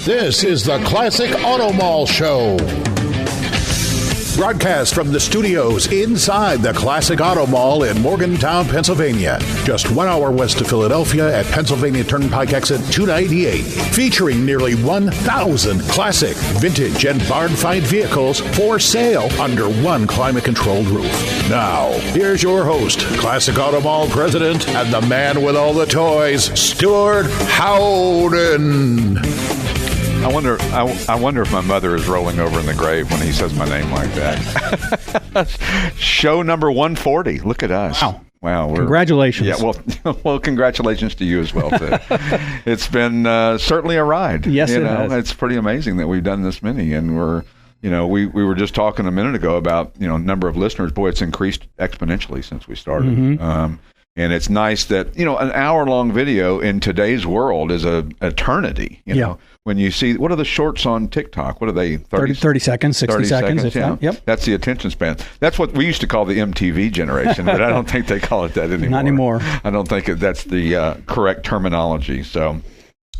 This is the Classic Auto Mall Show. Broadcast from the studios inside the Classic Auto Mall in Morgantown, Pennsylvania. Just 1 hour west of Philadelphia at Pennsylvania Turnpike exit 298. Featuring nearly 1,000 classic, vintage, and barn-find vehicles for sale under one climate-controlled roof. Now, here's your host, Classic Auto Mall president and the man with all the toys, Stewart Howden. I wonder if my mother is rolling over in the grave when he says my name like that. Show number 140. Look at us. Wow. Congratulations. Yeah, well, congratulations to you as well, too. It's been certainly a ride. Yes, it has. It's pretty amazing that we've done this many, and we were just talking a minute ago about, number of listeners. Boy, it's increased exponentially since we started. Mm-hmm. And it's nice that, an hour-long video in today's world is an eternity. When you see, what are the shorts on TikTok? What are they? 30 seconds, 60 seconds. Yep. That's the attention span. That's what we used to call the MTV generation, but I don't think they call it that anymore. Not anymore. I don't think that's the correct terminology. So,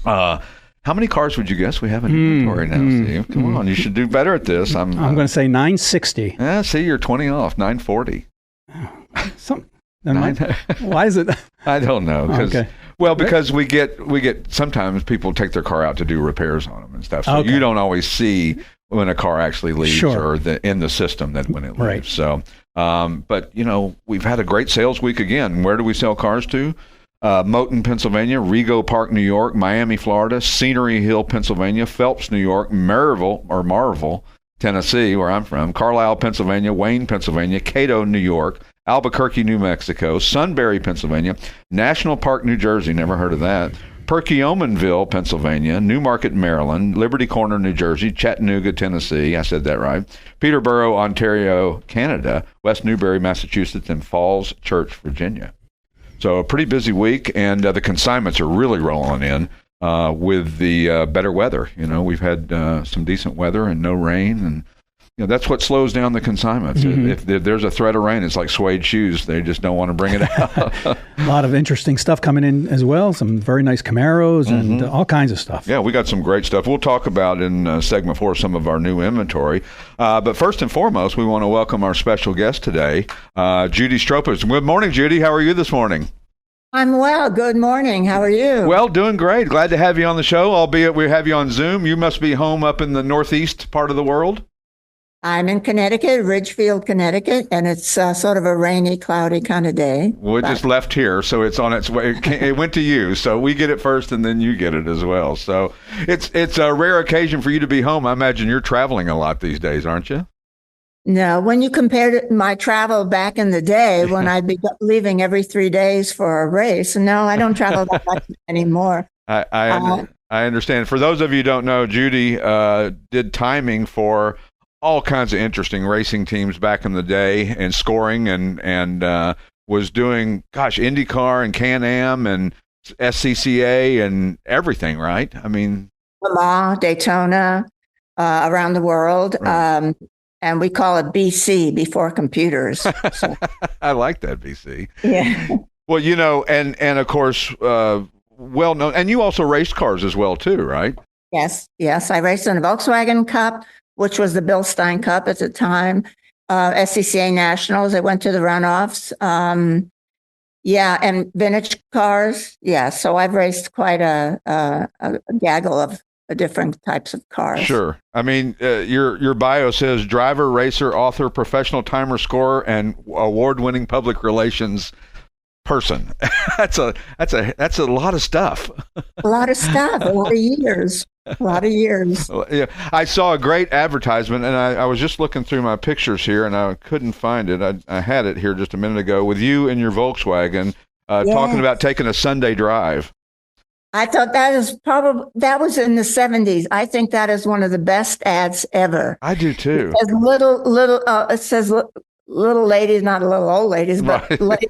how many cars would you guess we have in inventory now, Steve? Come on, you should do better at this. I'm going to say 960. Yeah, see, you're 20 off, 940. Why is it? I don't know. Because we get sometimes people take their car out to do repairs on them and stuff. So you don't always see when a car actually leaves or in the system that when it leaves. Right. So, but we've had a great sales week again. Where do we sell cars to? Moton, Pennsylvania, Rego Park, New York, Miami, Florida, Scenery Hill, Pennsylvania, Phelps, New York, Marvel, Tennessee, where I'm from, Carlisle, Pennsylvania, Wayne, Pennsylvania, Cato, New York, Albuquerque, New Mexico, Sunbury, Pennsylvania, National Park, New Jersey, never heard of that, Perkiomenville, Pennsylvania, Newmarket, Maryland, Liberty Corner, New Jersey, Chattanooga, Tennessee, I said that right, Peterborough, Ontario, Canada, West Newbury, Massachusetts, and Falls Church, Virginia. So a pretty busy week, and the consignments are really rolling in with the better weather. We've had some decent weather and no rain, and that's what slows down the consignments. Mm-hmm. If there's a threat of rain, it's like suede shoes. They just don't want to bring it out. A lot of interesting stuff coming in as well. Some very nice Camaros and all kinds of stuff. Yeah, we got some great stuff. We'll talk about in segment 4 some of our new inventory. But first and foremost, we want to welcome our special guest today, Judy Stropus. Good morning, Judy. How are you this morning? I'm well. Good morning. How are you? Well, doing great. Glad to have you on the show, albeit we have you on Zoom. You must be home up in the northeast part of the world. I'm in Connecticut, Ridgefield, Connecticut, and it's sort of a rainy, cloudy kind of day. Well, it just left here, so it's on its way. It went to you, so we get it first, and then you get it as well. So it's a rare occasion for you to be home. I imagine you're traveling a lot these days, aren't you? No, when you compare my travel back in the day, when I'd be leaving every 3 days for a race, no, I don't travel that much anymore. I understand. For those of you who don't know, Judy did timing for all kinds of interesting racing teams back in the day and scoring and was doing, IndyCar and Can-Am and SCCA and everything, right? I mean, Le Mans, Daytona, around the world. Right. And we call it BC, before computers. So. I like that, BC. Yeah. Well, and of course, well known. And you also raced cars as well, too, right? Yes. I raced in a Volkswagen Cup, which was the Bill Stein Cup at the time. SCCA Nationals, I went to the runoffs. And vintage cars. Yeah, so I've raced quite a gaggle of different types of cars. Sure. I mean, your bio says driver, racer, author, professional timer, scorer, and award-winning public relations person. That's a lot of stuff. A lot of stuff. A lot of years. Well, yeah, I saw a great advertisement, and I was just looking through my pictures here, and I couldn't find it. I had it here just a minute ago with you in your Volkswagen talking about taking a Sunday drive. I thought that was in the 70s. I think that is one of the best ads ever. I do too. It says little ladies, not little old ladies, but right.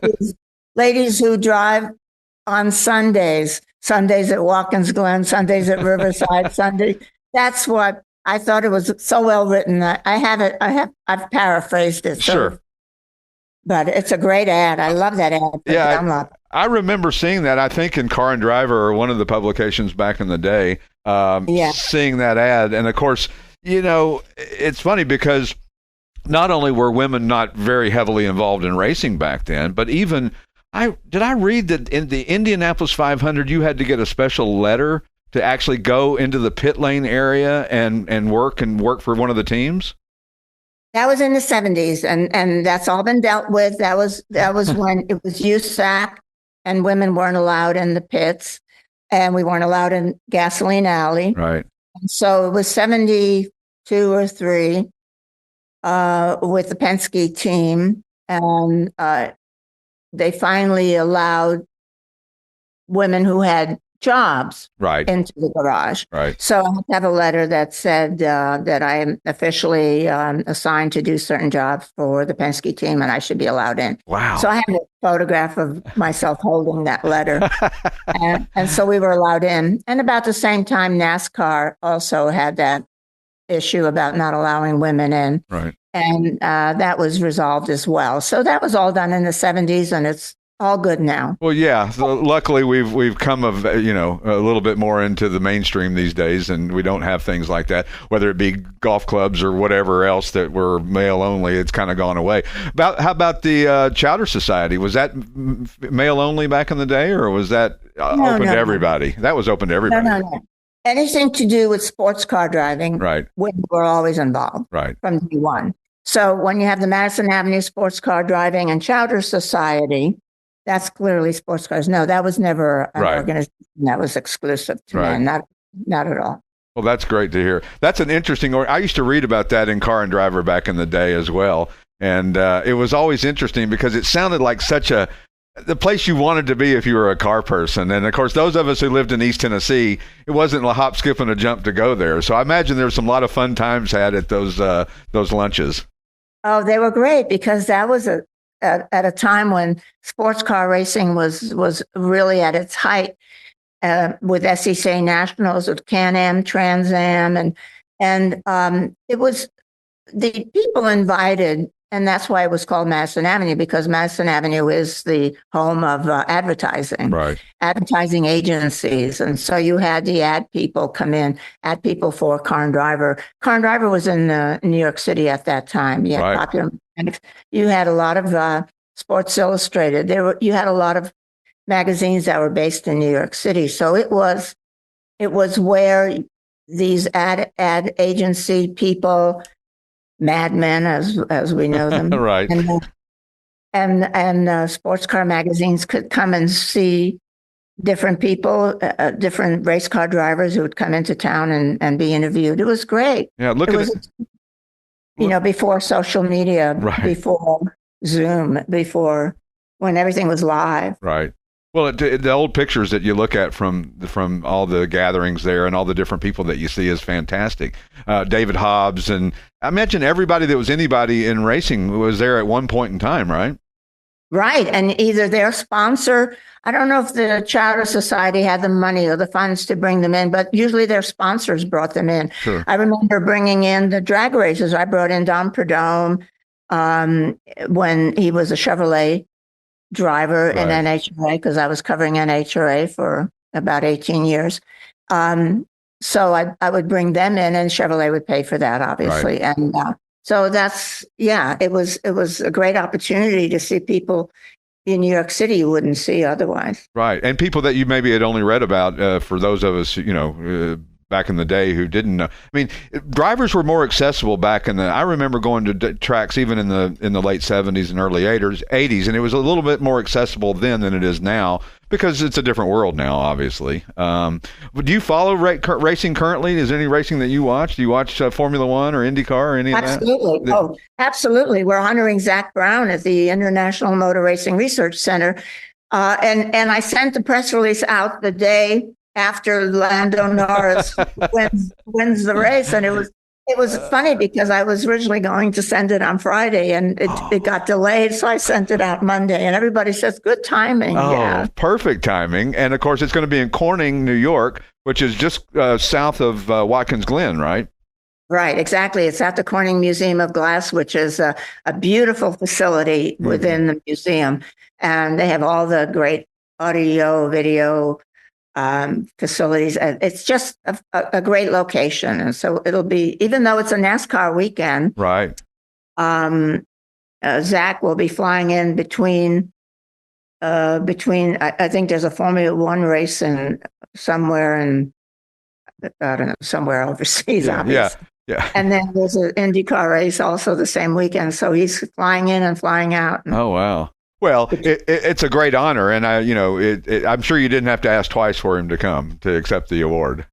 ladies who drive on Sundays at Watkins Glen, Sundays at Riverside, Sunday. That's what I thought. It was so well written. I've paraphrased it. So, sure. But it's a great ad. I love that ad. Yeah, I remember seeing that, I think, in Car and Driver or one of the publications back in the day. seeing that ad. And of course, it's funny because not only were women not very heavily involved in racing back then, but even I read that in the Indianapolis 500, you had to get a special letter to actually go into the pit lane area and work for one of the teams? That was in the 70s, and that's all been dealt with. That was when it was USAC, and women weren't allowed in the pits, and we weren't allowed in Gasoline Alley. Right. And so it was 72 or 3 with the Penske team, and they finally allowed women who had jobs into the garage. Right. So I have a letter that said that I am officially assigned to do certain jobs for the Penske team and I should be allowed in. Wow. So I have a photograph of myself holding that letter. and so we were allowed in. And about the same time, NASCAR also had that issue about not allowing women in. Right. And that was resolved as well. So that was all done in the 70s, and it's all good now. Well, yeah. So luckily, we've come a little bit more into the mainstream these days, and we don't have things like that. Whether it be golf clubs or whatever else that were male only, it's kind of gone away. How about the Chowder Society? Was that male only back in the day, or was that open to everybody? That was open to everybody. No. Anything to do with sports car driving, women were always involved from day one. So when you have the Madison Avenue Sports Car Driving and Chowder Society, that's clearly sports cars. No, that was never an organization that was exclusive to men. Not at all. Well, that's great to hear. That's an interesting. I used to read about that in Car and Driver back in the day as well, and it was always interesting because it sounded like the place you wanted to be if you were a car person. And of course, those of us who lived in East Tennessee, it wasn't a hop, skip, and a jump to go there. So I imagine there's some lot of fun times had at those lunches. Oh, they were great because that was at a time when sports car racing was really at its height with SECA Nationals, with Can-Am, Trans Am, and it was the people invited. And that's why it was called Madison Avenue, because Madison Avenue is the home of advertising, advertising agencies. And so you had the ad people come in, ad people for Car and Driver. Car and Driver was in New York City at that time. You had Popular Mechanics. You had a lot of Sports Illustrated. You had a lot of magazines that were based in New York City. So it was where these ad agency people, madmen as we know them, and sports car magazines could come and see different people, different race car drivers who would come into town and be interviewed. It was great. Yeah, before social media, before Zoom, before when everything was live. Right. Well, the old pictures that you look at from all the gatherings there and all the different people that you see is fantastic. David Hobbs, and I imagine everybody that was anybody in racing was there at one point in time, right? Right. And either their sponsor, I don't know if the Chowder Society had the money or the funds to bring them in, but usually their sponsors brought them in. Sure. I remember bringing in the drag races. I brought in Don Prudhomme when he was a Chevrolet driver in NHRA, because I was covering NHRA for about 18 years. So I would bring them in, and Chevrolet would pay for that, obviously. And so it was a great opportunity to see people in New York City you wouldn't see otherwise. Right. And people that you maybe had only read about, for those of us, back in the day who didn't know. I mean, drivers were more accessible back I remember going to tracks even in the late 70s and early 80s, and it was a little bit more accessible then than it is now, because it's a different world now, obviously. Do you follow racing currently? Is there any racing that you watch? Do you watch Formula One or IndyCar or any of that? Absolutely. Oh, absolutely. We're honoring Zak Brown at the International Motor Racing Research Center. And I sent the press release out the day after Lando Norris wins the race. And it was funny because I was originally going to send it on Friday, and it got delayed. So I sent it out Monday, and everybody says, good timing. Oh, yeah. Perfect timing. And of course, it's going to be in Corning, New York, which is just south of Watkins Glen, right? Right, exactly. It's at the Corning Museum of Glass, which is a beautiful facility within the museum. And they have all the great audio, video, facilities. It's just a great location. And so it'll be, even though it's a NASCAR weekend, right. Zak will be flying in between, I think there's a Formula One race somewhere I don't know, somewhere overseas, obviously. Yeah. And then there's an IndyCar race also the same weekend. So he's flying in and flying out. Oh, wow. Well, it's a great honor. And I'm sure you didn't have to ask twice for him to come to accept the award.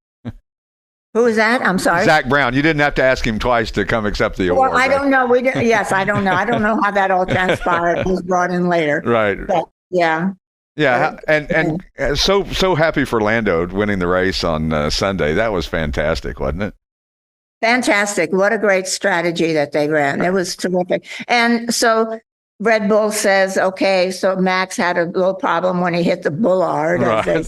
Who is that? I'm sorry. Zak Brown. You didn't have to ask him twice to come accept the award. Well, I don't know. Yes, I don't know. I don't know how that all transpired. It was brought in later. Right. But, yeah. Yeah, and so happy for Lando winning the race on Sunday. That was fantastic, wasn't it? Fantastic. What a great strategy that they ran. It was terrific. And so Red Bull says, okay, so Max had a little problem when he hit the bollard. Right.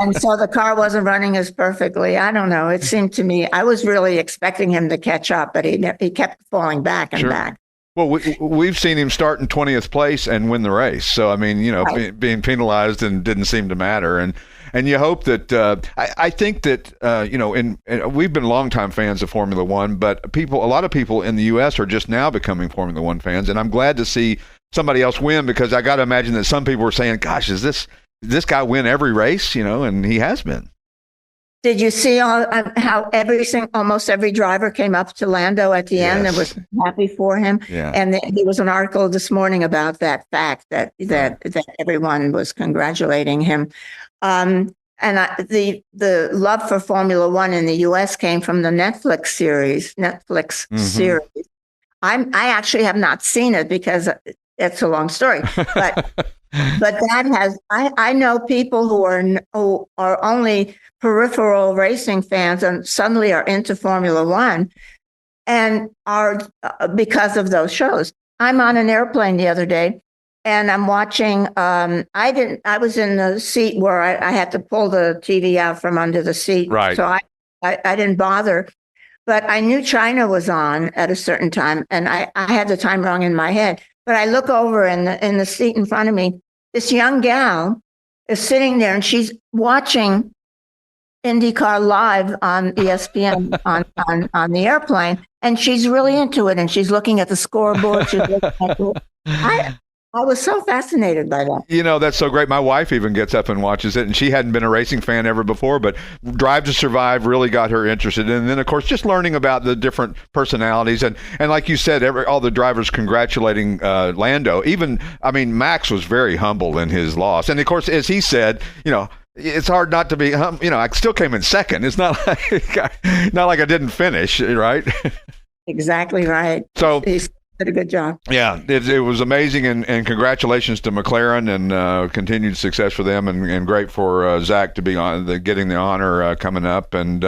And so the car wasn't running as perfectly. I don't know. It seemed to me, I was really expecting him to catch up, but he kept falling back and back. Well, we've seen him start in 20th place and win the race. So, I mean, right. Being penalized and didn't seem to matter. And you hope that, I think that, and we've been longtime fans of Formula One, but a lot of people in the U.S. are just now becoming Formula One fans. And I'm glad to see somebody else win, because I got to imagine that some people were saying, gosh, is this guy win every race? And he has been. Did you see how almost every driver came up to Lando at the end and was happy for him? Yeah. And there was an article this morning about that fact that everyone was congratulating him. And the love for Formula One in the U.S. came from the Netflix series. I actually have not seen it because it's a long story, but that has. I know people who are only peripheral racing fans and suddenly are into Formula One, and are because of those shows. I'm on an airplane the other day, and I'm watching. I was in the seat where I had to pull the TV out from under the seat, right? So I didn't bother, but I knew China was on at a certain time, and I had the time wrong in my head. But I look over in the seat in front of me. This young gal is sitting there, and she's watching IndyCar live on ESPN on the airplane, and she's really into it, and she's looking at the scoreboard. She's looking at I was so fascinated by that. That's so great. My wife even gets up and watches it, and she hadn't been a racing fan ever before, but Drive to Survive really got her interested. And then, of course, just learning about the different personalities. And like you said, all the drivers congratulating Lando. Max was very humble in his loss. And, of course, as he said, it's hard not to be, I still came in second. It's not like I didn't finish, right? Exactly right. So he did a good job. Yeah, it was amazing, and congratulations to McLaren, and continued success for them, and great for Zak to be getting the honor coming up. And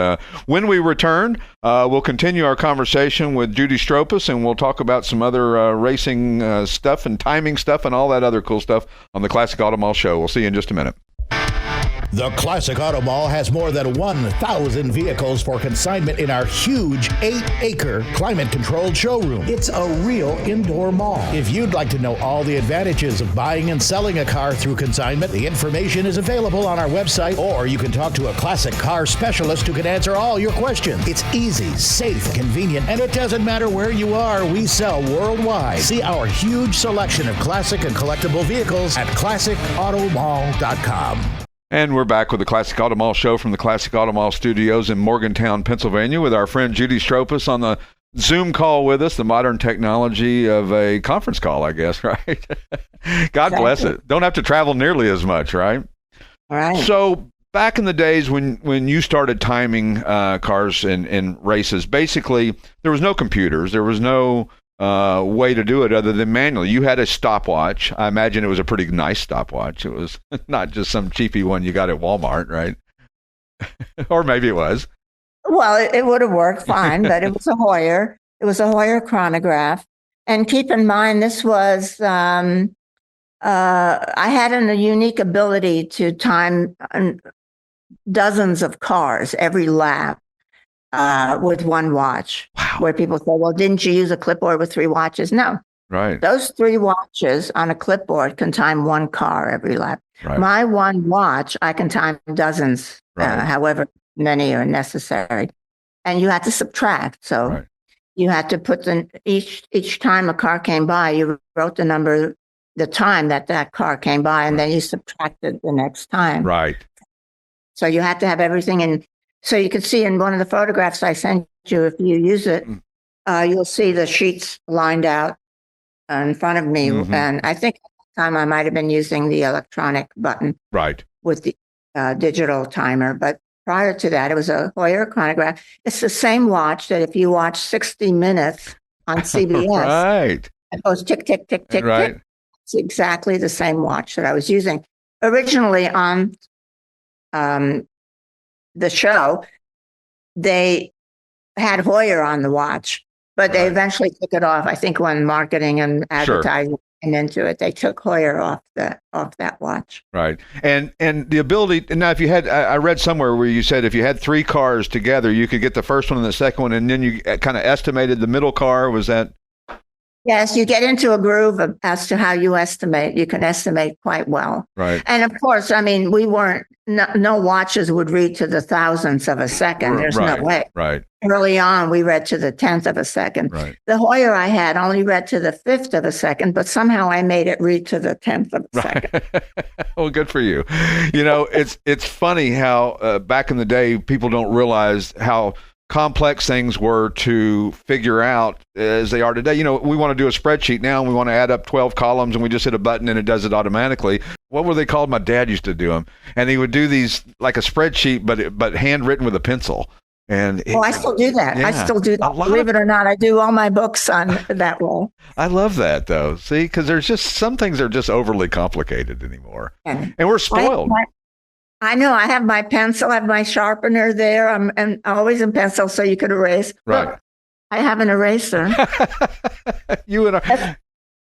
when we return, we'll continue our conversation with Judy Stropus, and we'll talk about some other racing stuff and timing stuff and all that other cool stuff on the Classic Auto Mall Show. We'll see you in just a minute. The Classic Auto Mall has more than 1,000 vehicles for consignment in our huge 8-acre climate-controlled showroom. It's a real indoor mall. If you'd like to know all the advantages of buying and selling a car through consignment, the information is available on our website, or you can talk to a classic car specialist who can answer all your questions. It's easy, safe, convenient, and it doesn't matter where you are. We sell worldwide. See our huge selection of classic and collectible vehicles at classicautomall.com. And we're back with the Classic Auto Mall Show from the Classic Auto Mall Studios in Morgantown, Pennsylvania, with our friend Judy Stropus on the Zoom call with us, the modern technology of a conference call, I guess, right? God bless it. Don't have to travel nearly as much, right? All right. So back in the days when you started timing cars in races, basically there was no computers. There was no way to do it other than manually. You had a stopwatch. I imagine it was a pretty nice stopwatch. It was not just some cheapy one you got at Walmart, right? Or maybe it was. Well, it would have worked fine, but it was a Hoyer. It was a Hoyer chronograph. And keep in mind, this was, I had a unique ability to time dozens of cars every lap. With one watch. Wow. Where people say, well, didn't you use a clipboard with 3 watches? No. Right. Those 3 watches on a clipboard can time 1 car every lap. Right. My 1 watch, I can time dozens, however many are necessary. And you had to subtract. So you had to put each time a car came by, you wrote the number, the time that car came by, and then you subtracted the next time. Right. So you had to have everything in. So you could see in one of the photographs I sent you, if you use it, you'll see the sheets lined out in front of me. Mm-hmm. And I think at the time I might have been using the electronic button with the digital timer. But prior to that, it was a Heuer chronograph. It's the same watch that if you watch 60 Minutes on CBS, it goes tick, tick, tick, tick, tick. It's exactly the same watch that I was using. Originally on the show, they had Heuer on the watch, but they eventually took it off. I think when marketing and advertising came into it, they took Heuer off that watch. Right. And the ability, now if you had, I read somewhere where you said if you had 3 cars together, you could get the first one and the second one, and then you kind of estimated the middle car. Was that? Yes, you get into a groove as to how you estimate. You can estimate quite well. Right. And of course, I mean, we weren't, no watches would read to the thousandths of a second. There's no way. Right. Early on, we read to the 10th of a second. Right. The Heuer I had only read to the 5th of a second, but somehow I made it read to the 10th of a second. Well, good for you. You know, it's funny how back in the day, people don't realize how complex things were to figure out as they are today. You know, we want to do a spreadsheet now and we want to add up 12 columns and we just hit a button and it does it automatically. What were they called? My dad used to do them. And he would do these like a spreadsheet, but handwritten with a pencil. And I still do that. Yeah, I still do that. Believe it or not, I do all my books on that way. I love that though. See, because there's just some things are just overly complicated anymore. And we're spoiled. I know. I have my pencil, I have my sharpener there. I'm always in pencil so you could erase. Right. Look, I have an eraser. You and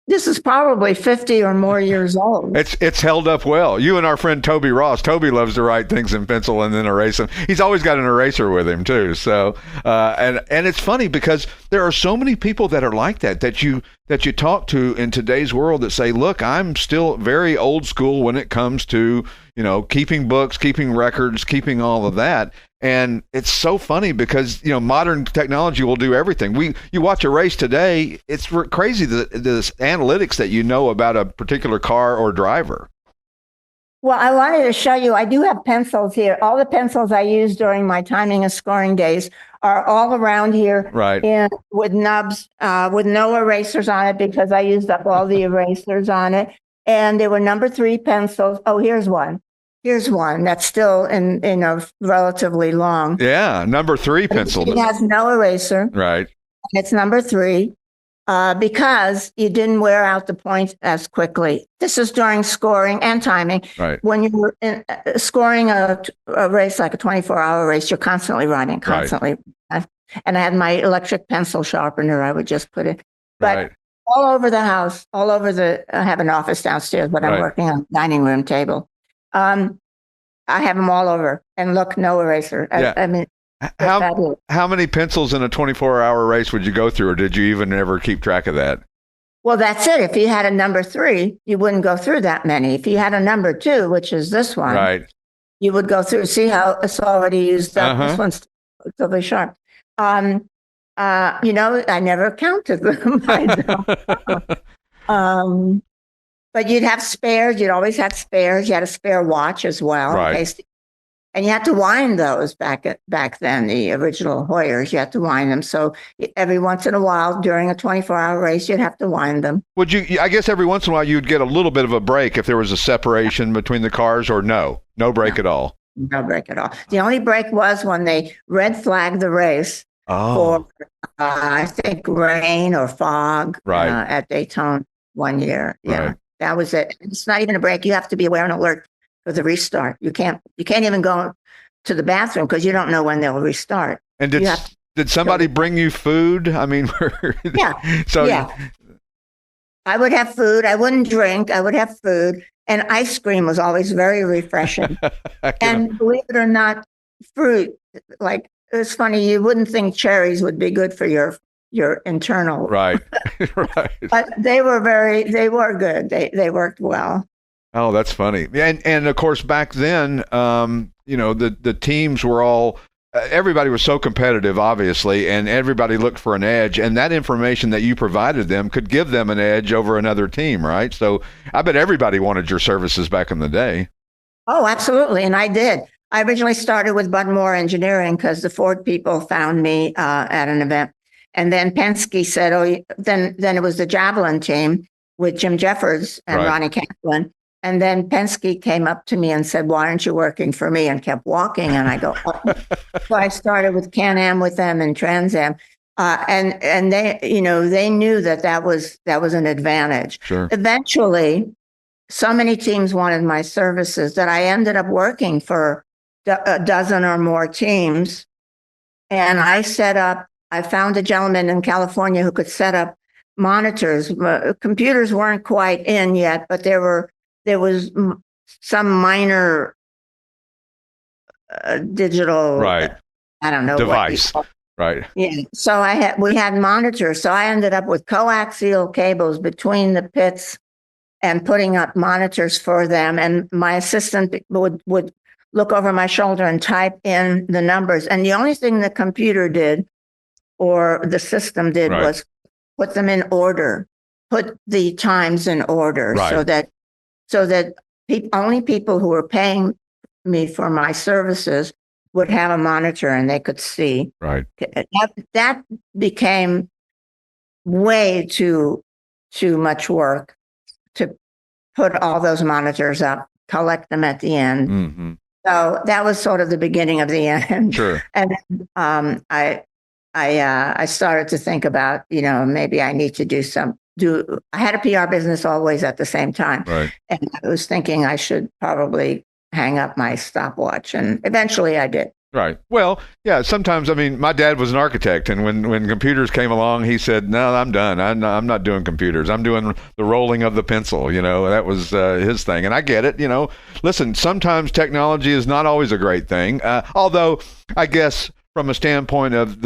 This is probably 50 or more years old. It's held up well. You and our friend Toby Ross. Toby loves to write things in pencil and then erase them. He's always got an eraser with him too. So and it's funny because there are so many people that are like that you talk to in today's world that say, look, I'm still very old school when it comes to, you know, keeping books, keeping records, keeping all of that. And it's so funny because, you know, modern technology will do everything. You watch a race today, it's crazy the analytics that you know about a particular car or driver. Well, I wanted to show you, I do have pencils here. All the pencils I used during my timing and scoring days are all around here. Right. And with nubs, with no erasers on it because I used up all the erasers on it. And they were number 3 pencils. Oh, here's one. Here's one that's still in relatively long. Yeah, number 3 pencil. It has no eraser. Right. It's number 3 because you didn't wear out the points as quickly. This is during scoring and timing. Right. When you're scoring a race like a 24-hour race, you're constantly running, constantly. Right. And I had my electric pencil sharpener. I would just put it. But all over the house, I have an office downstairs, but I'm working on a dining room table. I have them all over, and look, no eraser. Yeah. I mean, how many pencils in a 24-hour race would you go through, or did you even ever keep track of that? Well, that's it. If you had a number 3, you wouldn't go through that many. If you had a number 2, which is this one, you would go through. See how it's already used up. This one's still very sharp. You know, I never counted them. I don't. But you'd have spares. You'd always have spares. You had a spare watch as well. Right. And you had to wind those back then, the original Heuers. You had to wind them. So every once in a while during a 24-hour race, you'd have to wind them. Would you? I guess every once in a while you'd get a little bit of a break if there was a separation between the cars, or no break at all. No break at all. The only break was when they red flagged the race for, I think, rain or fog at Daytona one year. Yeah. Right. That was it. It's not even a break. You have to be aware and alert for the restart. You can't even go to the bathroom because you don't know when they'll restart. And did somebody bring you food? I mean, yeah. So yeah. I would have food. I wouldn't drink. I would have food. And ice cream was always very refreshing. And believe it or not, fruit, like, it's funny, you wouldn't think cherries would be good for your your internal. Right. Right. But they were good. They worked well. Oh, that's funny. And of course, back then, the teams were all, everybody was so competitive, obviously, and everybody looked for an edge. And that information that you provided them could give them an edge over another team, right? So I bet everybody wanted your services back in the day. Oh, absolutely. And I did. I originally started with Bud Moore Engineering because the Ford people found me at an event. And then Penske said, then it was the Javelin team with Jim Jeffords and Ronnie Kaplan. And then Penske came up to me and said, why aren't you working for me? And kept walking. And I go, oh. So I started with Can-Am with them and Trans Am. And they, they knew that was an advantage. Sure. Eventually, so many teams wanted my services that I ended up working for a dozen or more teams. And I found a gentleman in California who could set up monitors. Computers weren't quite in yet, but there was some minor digital, right. I don't know, device. Right. Yeah. So we had monitors. So I ended up with coaxial cables between the pits and putting up monitors for them. And my assistant would look over my shoulder and type in the numbers. And the only thing the computer did, or the system did, was put them in order, put the times in order, so that only people who were paying me for my services would have a monitor and they could see. Right. That became way too much work to put all those monitors up, collect them at the end. Mm-hmm. So that was sort of the beginning of the end. Sure. And I started to think about, maybe I need to I had a PR business always at the same time. Right. And I was thinking I should probably hang up my stopwatch. And eventually I did. Right. Well, yeah, sometimes, my dad was an architect, and when computers came along, he said, no, I'm done. I'm not doing computers. I'm doing the rolling of the pencil. That was his thing. And I get it. Listen, sometimes technology is not always a great thing. Although I guess from a standpoint of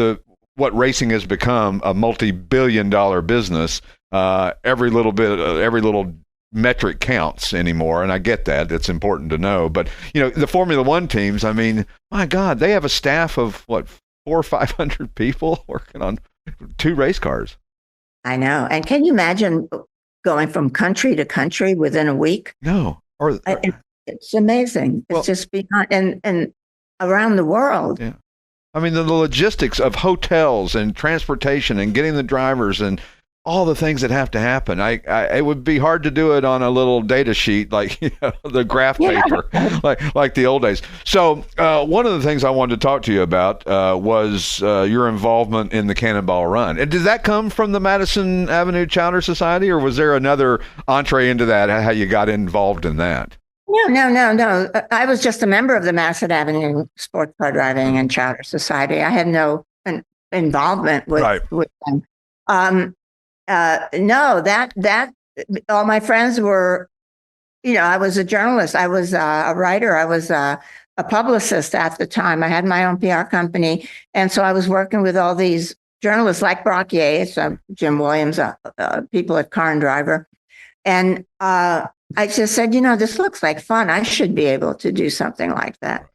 what racing has become, a multi-billion-dollar business, every little metric counts anymore, and I get that. It's important to know. But the Formula One teams, my God, they have a staff of 400 or 500 people working on 2 race cars. I know. And can you imagine going from country to country within a week? No. It's amazing. It's just beyond, and around the world. Yeah. The logistics of hotels and transportation and getting the drivers and all the things that have to happen. It would be hard to do it on a little data sheet like the graph paper, like the old days. So one of the things I wanted to talk to you about was your involvement in the Cannonball Run. And did that come from the Madison Avenue Chowder Society, or was there another entree into that? How you got involved in that? No. I was just a member of the Madison Avenue Sports Car Driving and Chowder Society. I had no involvement with them. No, that all my friends were, I was a journalist. I was a writer. I was a publicist at the time. I had my own PR company. And so I was working with all these journalists like Brock Yates, Jim Williams, people at Car and Driver. And I just said, this looks like fun. I should be able to do something like that.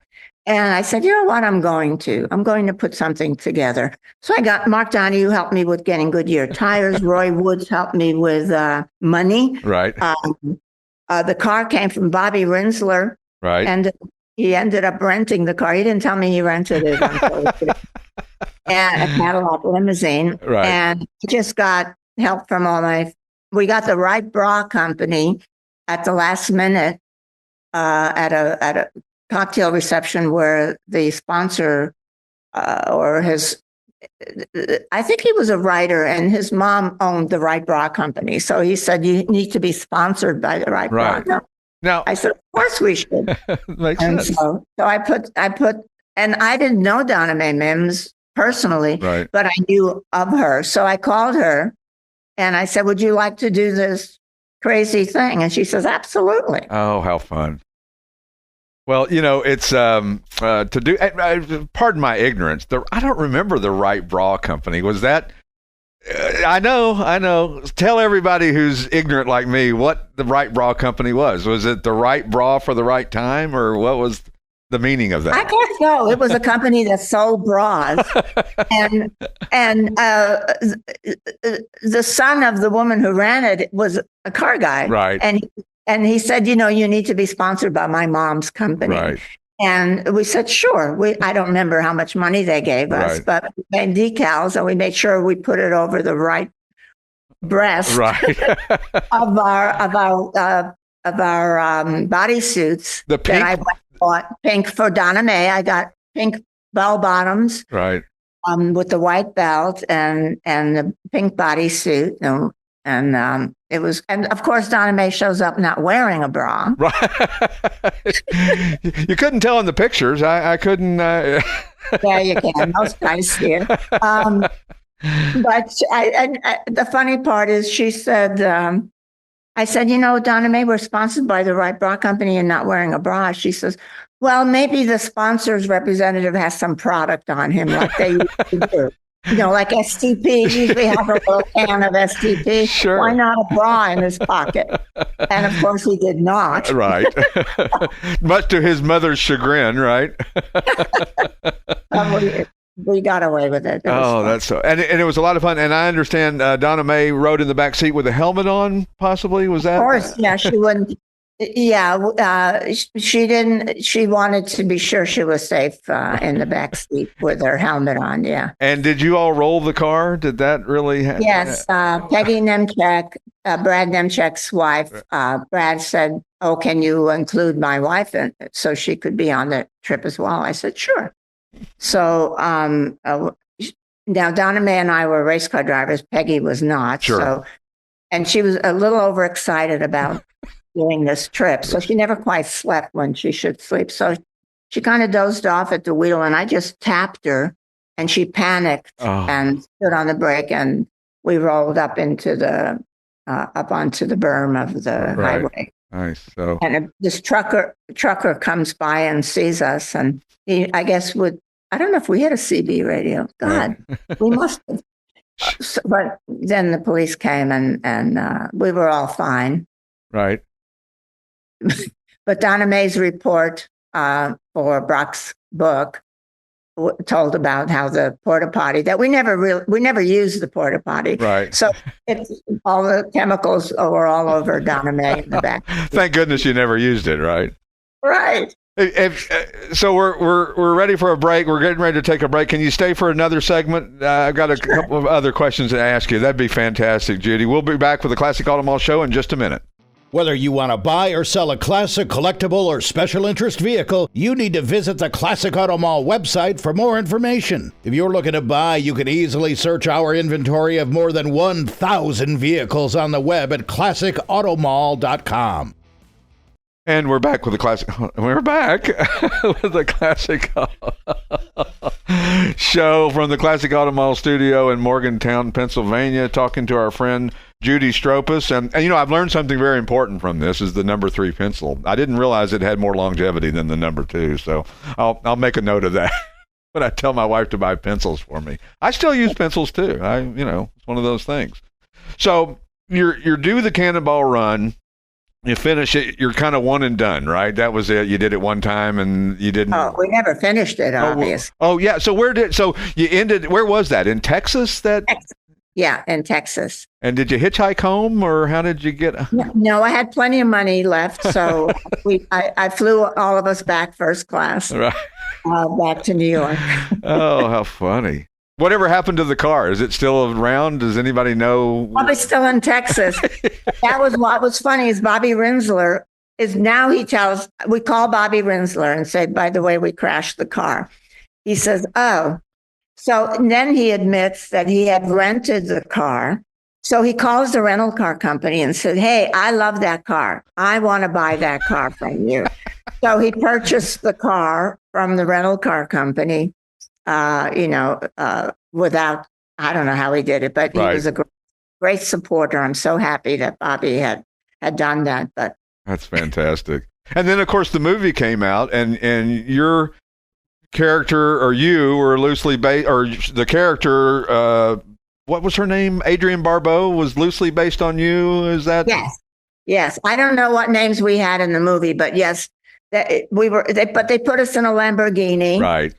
And I said, you know what, I'm going to put something together. So I got Mark Donohue helped me with getting Goodyear tires. Roy Woods helped me with money. Right. The car came from Bobby Rinsler. Right. And he ended up renting the car. He didn't tell me he rented it. And a Cadillac limousine. Right. And I just got help from we got the Wright Bra Company at the last minute at a cocktail reception where the sponsor I think he was a writer, and his mom owned the Wright Bra Company. So he said, you need to be sponsored by the Wright Bra. Now, I said, of course we should. Makes sense. So I put, and I didn't know Donna Mae Mims personally, but I knew of her. So I called her and I said, would you like to do this crazy thing? And she says, absolutely. Oh, how fun. Well, it's to do. Pardon my ignorance. I don't remember the Wright Bra Company. Was that I know. Tell everybody who's ignorant like me what the Right Bra Company was. Was it the right bra for the right time, or what was the meaning of that? I guess so. It was a company that sold bras, and the son of the woman who ran it was a car guy, right? And he said, you need to be sponsored by my mom's company, right? And we said, sure. I don't remember how much money they gave us, but we made decals, and we made sure we put it over the right breast right. of our bodysuits. The pink. That I bought pink for Donna Mae. I got pink bell bottoms, right, with the white belt and the pink bodysuit, and it was, and of course Donna Mae shows up not wearing a bra. Right. You couldn't tell in the pictures. I couldn't. Yeah, you can. Most guys see it. But the funny part is, she said, I said, Donna Mae, we're sponsored by the Right Bra Company and not wearing a bra. She says, well, maybe the sponsor's representative has some product on him like they used to do. Like STP, usually have a little can of STP. Sure. Why not a bra in his pocket? And of course he did not. Right. Much to his mother's chagrin, right? We got away with it. That's so, and it was a lot of fun. And I understand Donna Mae rode in the back seat with a helmet on, possibly. Was that? Of course, yeah. She wouldn't. Yeah, she didn't. She wanted to be sure she was safe in the back seat with her helmet on. Yeah. And did you all roll the car? Did that really happen? Yes. Peggy Nemchek, Brad Nemchek's wife. Brad said, "Oh, can you include my wife in it so she could be on the trip as well?" I said, "Sure." So now Donna Mae and I were race car drivers. Peggy was not. Sure. So, and she was a little overexcited about doing this trip. So she never quite slept when she should sleep. So she kind of dozed off at the wheel, and I just tapped her, and she panicked and stood on the brake, and we rolled up into up onto the berm of the highway. Nice. So, and this trucker comes by and sees us, and he, I guess, I don't know if we had a CB radio. God, we must have. But then the police came, and we were all fine. Right. But Donna Mae's report for Brock's book told about how the porta potty that we never used the porta potty. Right. So all the chemicals were all over Donna Mae in the back. Thank goodness you never used it. Right. Right. So we're ready for a break. We're getting ready to take a break. Can you stay for another segment? I've got a couple of other questions to ask you. That'd be fantastic, Judy. We'll be back with the Classic Auto Mall Show in just a minute. Whether you want to buy or sell a classic, collectible, or special interest vehicle, you need to visit the Classic Auto Mall website for more information. If you're looking to buy, you can easily search our inventory of more than 1,000 vehicles on the web at classicautomall.com. And we're back with the classic. We're back with the classic show from the Classic Auto Mall studio in Morgantown, Pennsylvania, talking to our friend Judy Stropus. And I've learned something very important from this, is the number 3 pencil. I didn't realize it had more longevity than the number 2. So I'll make a note of that when I tell my wife to buy pencils for me. I still use pencils too. It's one of those things. So you're due the Cannonball Run. You finish it, you're kind of one and done, right? That was it. You did it one time and you didn't. Oh, we never finished it, obviously. Oh, yeah. So you ended, where was that? In Texas? Yeah, in Texas. And did you hitchhike home, or how did you get? No, I had plenty of money left. So I flew all of us back first class, right. Back to New York. Oh, how funny. Whatever happened to the car? Is it still around? Does anybody know? Probably still in Texas. That was what was funny, is Bobby Rinsler we call Bobby Rinsler and say, by the way, we crashed the car. He says, oh. So then he admits that he had rented the car. So he calls the rental car company and said, hey, I love that car. I want to buy that car from you. So he purchased the car from the rental car company. Without, I don't know how he did it, but he was a great supporter. I'm so happy that Bobby had done that. But that's fantastic. And then, of course, the movie came out, and your character, or you, were loosely based, or the character what was her name? Adrienne Barbeau was loosely based on you. Is that? Yes. I don't know what names we had in the movie, but yes, but they put us in a Lamborghini. Right.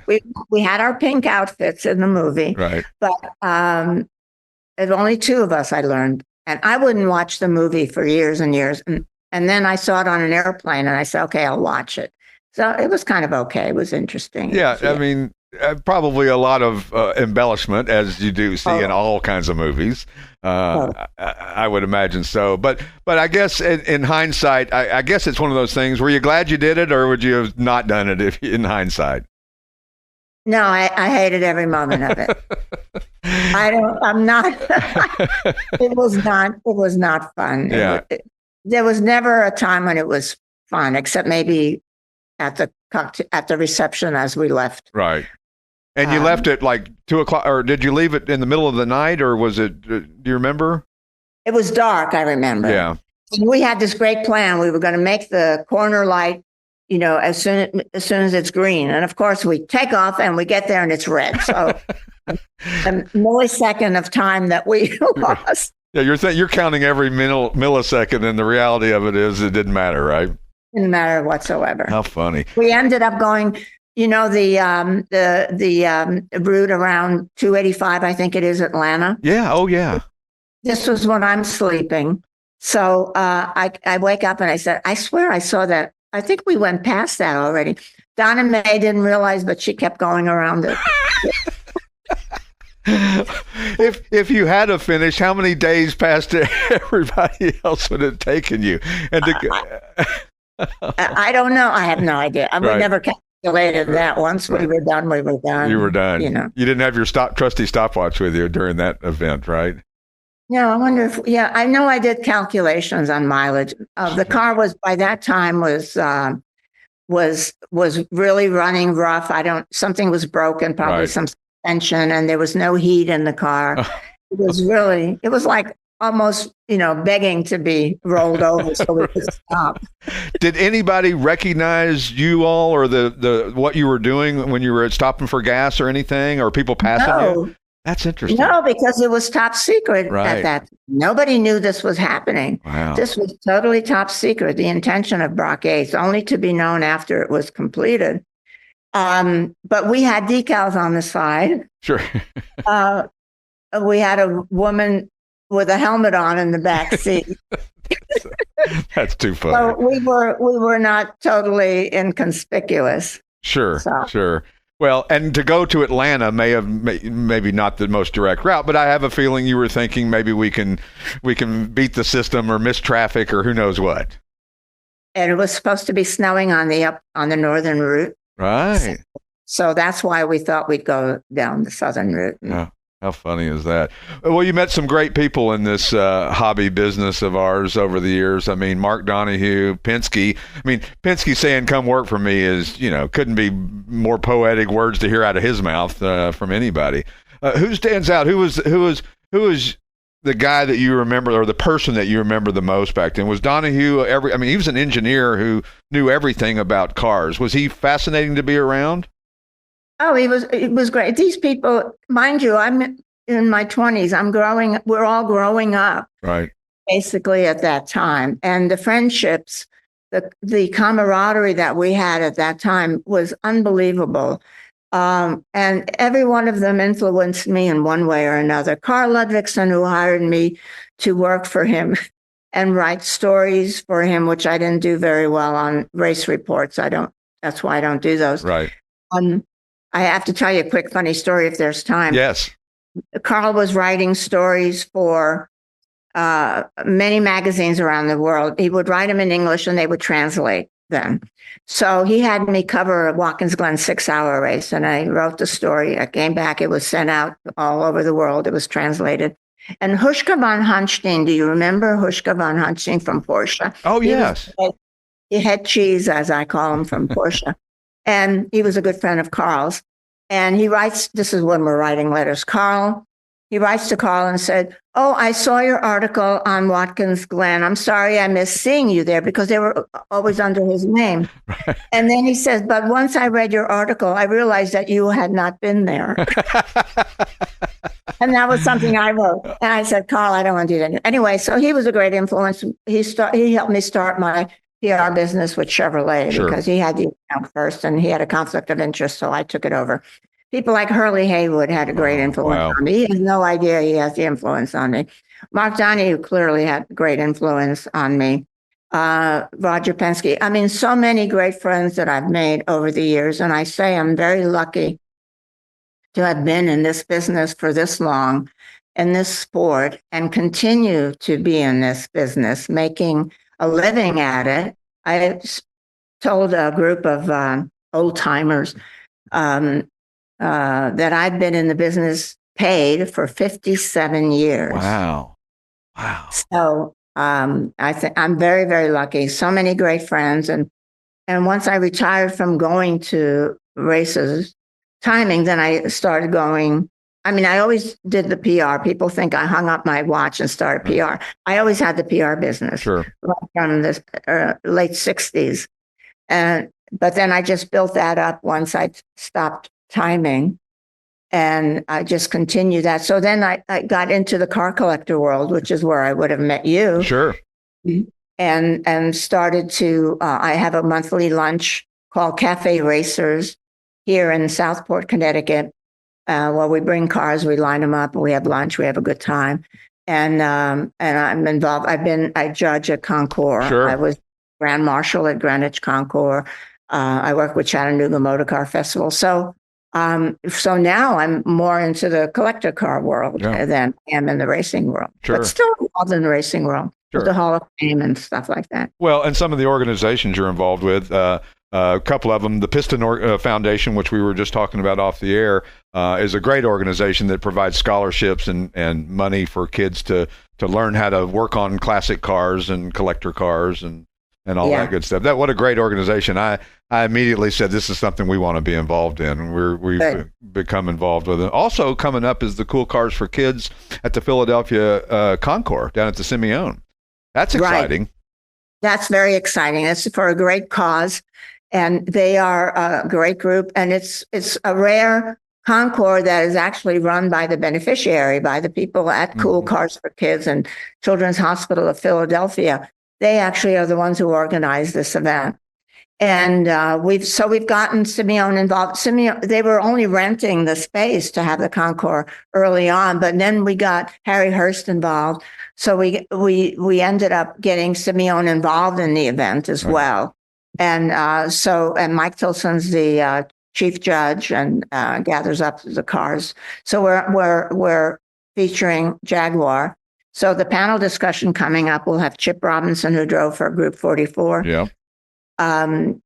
We had our pink outfits in the movie. Right. But there's only two of us, I learned. And I wouldn't watch the movie for years and years. And then I saw it on an airplane and I said, okay, I'll watch it. So it was kind of okay. It was interesting. Yeah. I mean, probably a lot of embellishment, as you do see in all kinds of movies. I would imagine so. But I guess in hindsight, I guess it's one of those things. Were you glad you did it, or would you have not done it in hindsight? No, I hated every moment of it. I'm not. It was not fun. Yeah. There was never a time when it was fun, except maybe at the reception as we left. Right. And you left at like 2:00, or did you leave it in the middle of the night, or was it, do you remember? It was dark, I remember. Yeah. And we had this great plan. We were going to make the corner light, as soon as it's green. And of course we take off and we get there and it's red. So a millisecond of time that we lost. Yeah. You're counting every millisecond, and the reality of it is it didn't matter, right? Didn't matter whatsoever. How funny. We ended up going, the route around 285, I think it is, Atlanta. Yeah. Oh, yeah. This was when I'm sleeping. So I wake up and I said, I swear I saw that. I think we went past that already. Donna Mae didn't realize, but she kept going around it. If you had to finish, how many days past everybody else would it have taken you? And I don't know. I have no idea. We never calculated that. Once we were done, we were done. You were done. You didn't have your trusty stopwatch with you during that event, right? No, I wonder if, I know I did calculations on mileage. The car was, by that time, was really running rough. Something was broken, probably some suspension, and there was no heat in the car. It was like almost, begging to be rolled over so we could stop. Did anybody recognize you all, or the what you were doing when you were stopping for gas or anything, or people passing you? That's interesting. No, because it was top secret at that. Nobody knew this was happening. Wow. This was totally top secret. The intention of Brock Ace, only to be known after it was completed. But we had decals on the side. Sure. We had a woman with a helmet on in the back seat. That's too funny. So we were not totally inconspicuous. Sure. Well, and to go to Atlanta maybe not the most direct route, but I have a feeling you were thinking maybe we can beat the system or miss traffic or who knows what. And it was supposed to be snowing on the northern route. Right. So that's why we thought we'd go down the southern route. Yeah. How funny is that? Well, you met some great people in this hobby business of ours over the years. I mean, Mark Donahue, Penske. I mean, Penske saying "come work for me" is, couldn't be more poetic words to hear out of his mouth from anybody. Who stands out? Who was the guy that you remember, or the person that you remember the most back then? Was Donahue he was an engineer who knew everything about cars. Was he fascinating to be around? Oh, it was great. These people, mind you, I'm in my 20s. We're all growing up. Right. Basically at that time. And the friendships, the camaraderie that we had at that time was unbelievable. And every one of them influenced me in one way or another. Carl Ludvigsen, who hired me to work for him and write stories for him, which I didn't do very well on race reports. That's why I don't do those. Right. I have to tell you a quick funny story if there's time. Yes. Carl was writing stories for many magazines around the world. He would write them in English and they would translate them. So he had me cover a Watkins Glen 6-hour race, and I wrote the story. I came back. It was sent out all over the world. It was translated. And Huschka von Hunstein, do you remember Huschka von Hunstein from Porsche? Oh, yes. He had cheese, as I call him, from Porsche. And he was a good friend of Carl's. And he writes, this is when we're writing letters. He writes to Carl and said, "Oh, I saw your article on Watkins Glen. I'm sorry I missed seeing you there," because they were always under his name. Right. And then he says, "But once I read your article, I realized that you had not been there." And that was something I wrote. And I said, Carl, I don't want to do that. Anyway, so he was a great influence. He helped me start my PR business with Chevrolet because he had the account first and he had a conflict of interest. So I took it over. People like Hurley Haywood had a great influence on me. He has no idea he has the influence on me. Mark Donahue clearly had great influence on me. Roger Penske. I mean, so many great friends that I've made over the years. And I say I'm very lucky to have been in this business for this long, in this sport, and continue to be in this business, making a living at it. I told a group of old timers that I've been in the business paid for 57 years. Wow. So I think I'm very, very lucky. So many great friends. And once I retired from going to races, timing, then I started going. I mean, I always did the PR. People think I hung up my watch and started PR. I always had the PR business from the late 60s. But then I just built that up once I stopped timing. And I just continued that. So then I got into the car collector world, which is where I would have met you. Sure. And started to, I have a monthly lunch called Cafe Racers here in Southport, Connecticut, where we bring cars, we line them up, and we have lunch, we have a good time. And I'm involved. I judge at Concours. Sure. I was Grand Marshal at Greenwich Concours. I work with Chattanooga Motor Car Festival. So now I'm more into the collector car world than I am in the racing world, but still involved in the racing world, with the Hall of Fame and stuff like that. Well, and some of the organizations you're involved with, a couple of them, the Piston Foundation, which we were just talking about off the air, is a great organization that provides scholarships and money for kids to learn how to work on classic cars and collector cars and all that good stuff. What a great organization. I immediately said, this is something we want to be involved in. We've become involved with it. Also coming up is the Cool Cars for Kids at the Philadelphia Concours down at the Simeone. That's exciting. Right. That's very exciting. It's for a great cause. And they are a great group. And it's a rare concours that is actually run by the beneficiary, by the people at Cool Cars for Kids and Children's Hospital of Philadelphia. They actually are the ones who organize this event. And we've gotten Simeone involved. They were only renting the space to have the concours early on, but then we got Harry Hurst involved. So we ended up getting Simeone involved in the event as well. And and Mike Tilson's the chief judge and gathers up the cars. So we're featuring Jaguar. So the panel discussion coming up, we'll have Chip Robinson, who drove for Group 44. Yeah. Dean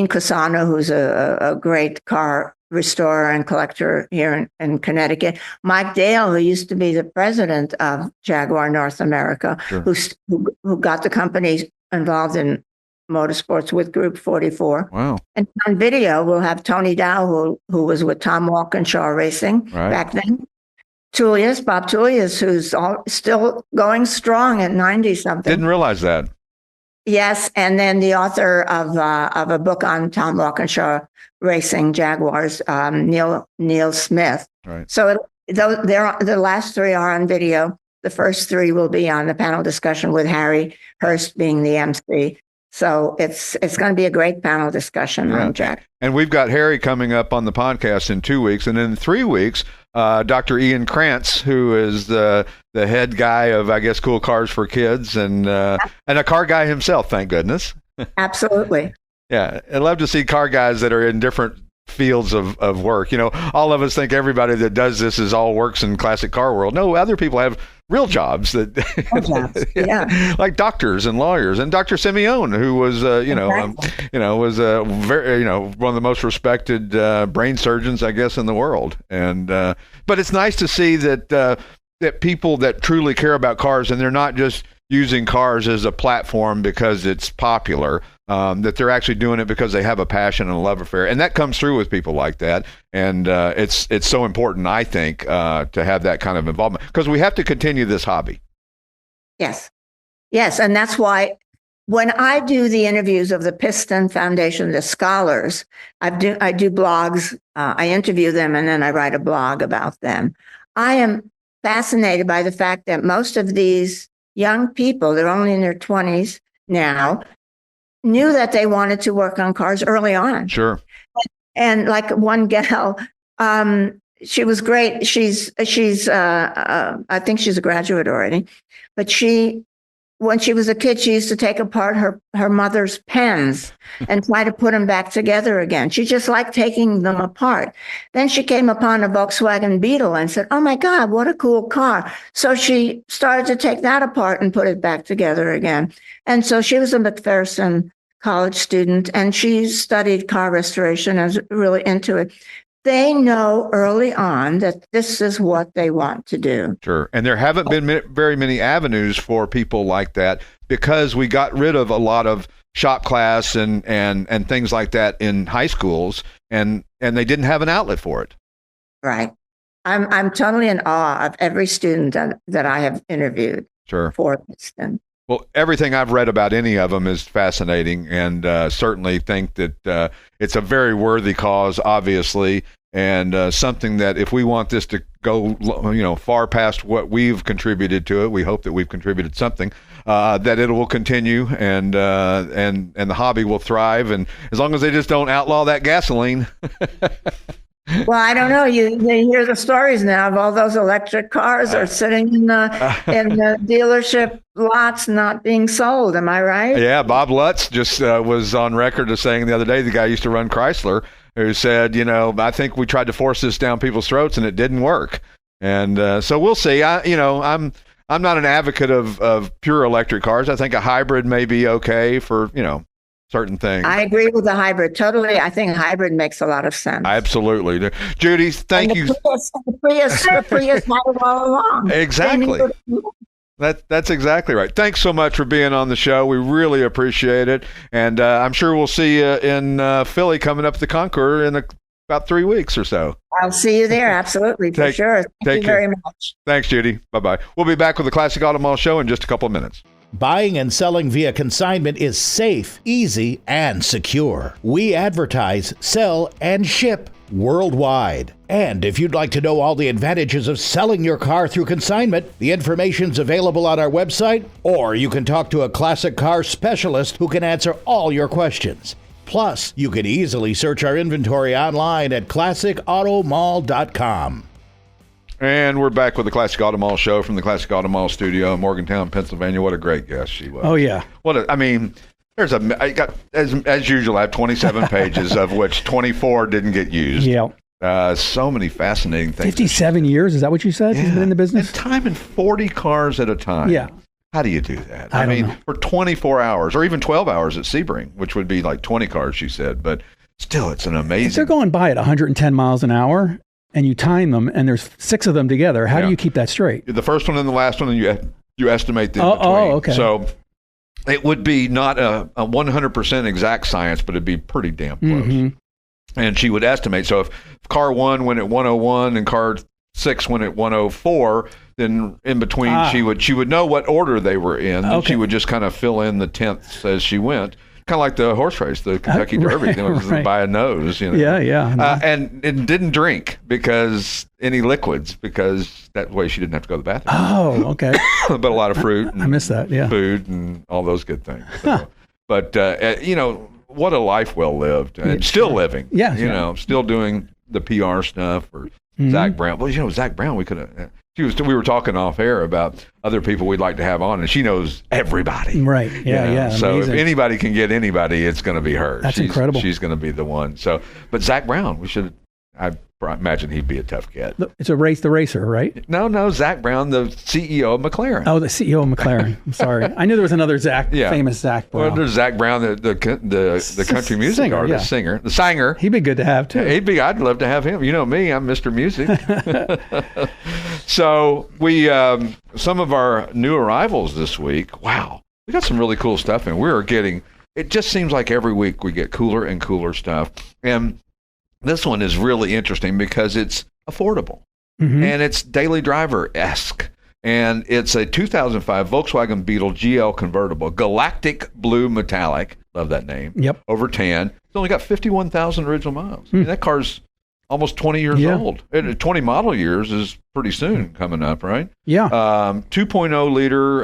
Cusano, who's a great car restorer and collector here in Connecticut. Mike Dale, who used to be the president of Jaguar North America, who got the company involved in motorsports with Group 44. Wow. And on video, we'll have Tony Dow, who was with Tom Walkinshaw Racing back then. Bob Tullius, who's still going strong at 90-something. Didn't realize that. Yes, and then the author of a book on Tom Walkinshaw Racing Jaguars, Neil Smith. Right. So the last three are on video. The first three will be on the panel discussion with Harry Hurst being the MC. So it's going to be a great panel discussion on Jack. And we've got Harry coming up on the podcast in 2 weeks, and in 3 weeks, Dr. Ian Krantz, who is the head guy of, I guess, Cool Cars for Kids, and a car guy himself, thank goodness. Absolutely. Yeah, I'd love to see car guys that are in different fields of work. You know, all of us think everybody that does this is all works in classic car world. No, other people have real jobs that, like doctors and lawyers, and Dr. Simeone, who was, was very, one of the most respected brain surgeons, I guess, in the world. And but it's nice to see that people that truly care about cars, and they're not just using cars as a platform because it's popular, that they're actually doing it because they have a passion and a love affair. And that comes through with people like that. And it's so important, I think, to have that kind of involvement, because we have to continue this hobby. Yes. And that's why when I do the interviews of the Piston Foundation, the scholars, I do blogs. I interview them and then I write a blog about them. I am fascinated by the fact that most of these young people, they're only in their 20s now, knew that they wanted to work on cars early on. Sure. And like one gal, she was great. She's I think she's a graduate already, but when she was a kid, she used to take apart her mother's pens and try to put them back together again. She just liked taking them apart. Then she came upon a Volkswagen Beetle and said, "Oh my God, what a cool car." So she started to take that apart and put it back together again. And so she was a McPherson college student and she studied car restoration and was really into it. They know early on that this is what they want to do. Sure. And there haven't been very many avenues for people like that because we got rid of a lot of shop class and things like that in high schools, and they didn't have an outlet for it. Right. I'm totally in awe of every student that I have interviewed. Sure. For Piston. Well, everything I've read about any of them is fascinating, and certainly think that it's a very worthy cause, obviously, and something that if we want this to go, far past what we've contributed to it, we hope that we've contributed something, that it will continue, and the hobby will thrive, and as long as they just don't outlaw that gasoline. Well, I don't know. You hear the stories now of all those electric cars are sitting in the dealership lots not being sold. Am I right? Yeah, Bob Lutz just was on record as saying the other day, the guy used to run Chrysler, who said, I think we tried to force this down people's throats and it didn't work. And so we'll see. I'm not an advocate of pure electric cars. I think a hybrid may be okay for, certain things. I agree with the hybrid totally. I think hybrid makes a lot of sense. Absolutely. Judy, thank you. The Prius had it all along. Exactly. That's exactly right. Thanks so much for being on the show. We really appreciate it. And I'm sure we'll see you in Philly coming up the Concours in about 3 weeks or so. I'll see you there. Absolutely. For sure. Thank you very much. Thanks, Judy. Bye-bye. We'll be back with the Classic Auto Mall Show in just a couple of minutes. Buying and selling via consignment is safe, easy, and secure. We advertise, sell, and ship worldwide. And if you'd like to know all the advantages of selling your car through consignment, the information's available on our website, or you can talk to a classic car specialist who can answer all your questions. Plus, you can easily search our inventory online at classicautomall.com. And we're back with the Classic Auto Mall Show from the Classic Auto Mall studio in Morgantown, Pennsylvania. What a great guest she was. Oh, yeah. I got, as usual, I have 27 pages, of which 24 didn't get used. Yeah. So many fascinating things. 57 years, is that what you said? Yeah. He's been in the business? And time in 40 cars at a time. Yeah. How do you do that? I don't know. For 24 hours, or even 12 hours at Sebring, which would be like 20 cars, she said. But still, it's an amazing... If they're going by at 110 miles an hour... and you time them, and there's 6 of them together, how do you keep that straight? The first one and the last one, and you estimate them between. Oh, okay. So it would be not a 100% exact science, but it'd be pretty damn close. Mm-hmm. And she would estimate. So if car 1 went at 101 and car 6 went at 104, then in between she would know what order they were in. Okay. And she would just kind of fill in the tenths as she went. Kind of like the horse race, the Kentucky Derby, right. By a nose. Yeah. And didn't drink because that way she didn't have to go to the bathroom. Oh, okay. But a lot of fruit. I missed that. Yeah. Food and all those good things. So, but what a life well lived, and still living. Yeah. Still doing the PR stuff or Zak Brown. Well, Zak Brown, we could have. We were talking off air about other people we'd like to have on, and she knows everybody. Right. Yeah. So amazing. if anybody can get anybody, it's going to be her. That's incredible. She's going to be the one. So, but Zak Brown, I imagine he'd be a tough kid. It's the racer, right? No, Zak Brown, the CEO of McLaren. Oh, the CEO of McLaren. I'm sorry. I knew there was another famous Zak Brown. Well, there's Zak Brown, the country music singer, artist, singer, the singer. He'd be good to have too. I'd love to have him. You know me, I'm Mr. Music. So we, some of our new arrivals this week. Wow, we got some really cool stuff, and it just seems like every week we get cooler and cooler stuff, and this one is really interesting because it's affordable and it's daily driver-esque. And it's a 2005 Volkswagen Beetle GL convertible, galactic blue metallic. Love that name. Yep. Over tan. It's only got 51,000 original miles. I mean, that car's almost 20 years old. 20 model years is pretty soon coming up, right? Yeah. 2.0 liter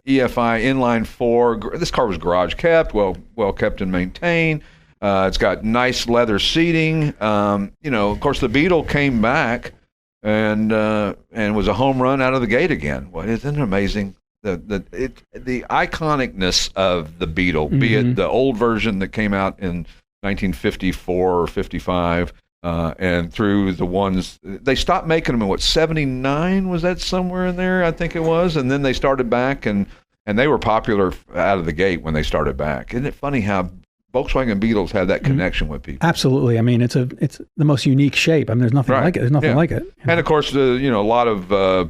EFI inline 4. This car was garage kept, well kept and maintained. It's got nice leather seating. Of course, the Beetle came back and was a home run out of the gate again. Well, isn't it amazing? The iconicness of the Beetle, be it the old version that came out in 1954 or 55, and through the ones they stopped making them in 79, was that somewhere in there? I think it was, and then they started back, and they were popular out of the gate when they started back. Isn't it funny how Volkswagen Beetles had that connection with people? Absolutely. I mean, it's the most unique shape. I mean, there's nothing like it. There's nothing like it. And of course, a lot of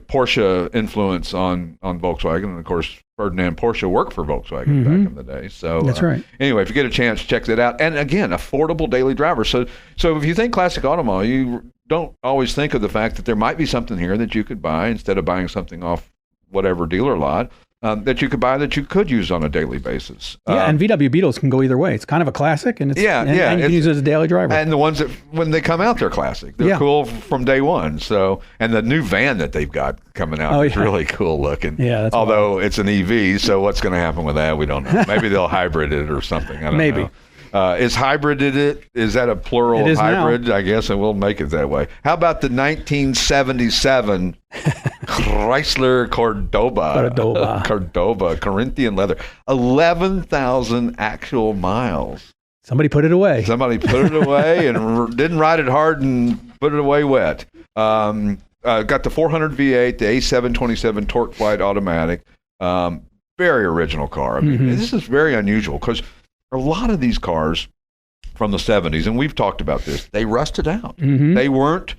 Porsche influence on Volkswagen. And of course, Ferdinand Porsche worked for Volkswagen back in the day. So that's right. Anyway, if you get a chance, check that out. And again, affordable daily driver. So if you think classic automobile, you don't always think of the fact that there might be something here that you could buy instead of buying something off whatever dealer lot. That you could buy that you could use on a daily basis. And VW Beetles can go either way. It's kind of a classic, and and you can use it as a daily driver. And the ones that, when they come out, they're classic. They're cool from day one. So, and the new van that they've got coming out is really cool looking. Yeah, that's although it's an EV, so what's going to happen with that? We don't know. Maybe they'll hybrid it or something. I don't know. Is hybrided it? Is that a plural of hybrid? Now. I guess, and we'll make it that way. How about the 1977 Chrysler Cordoba, Corinthian leather, 11,000 actual miles. Somebody put it away. And didn't ride it hard and put it away wet. Got the 400 V8, the A727 Torque Flight automatic. Very original car. I mean, this is very unusual because a lot of these cars from the 70s, and we've talked about this, they rusted out. They weren't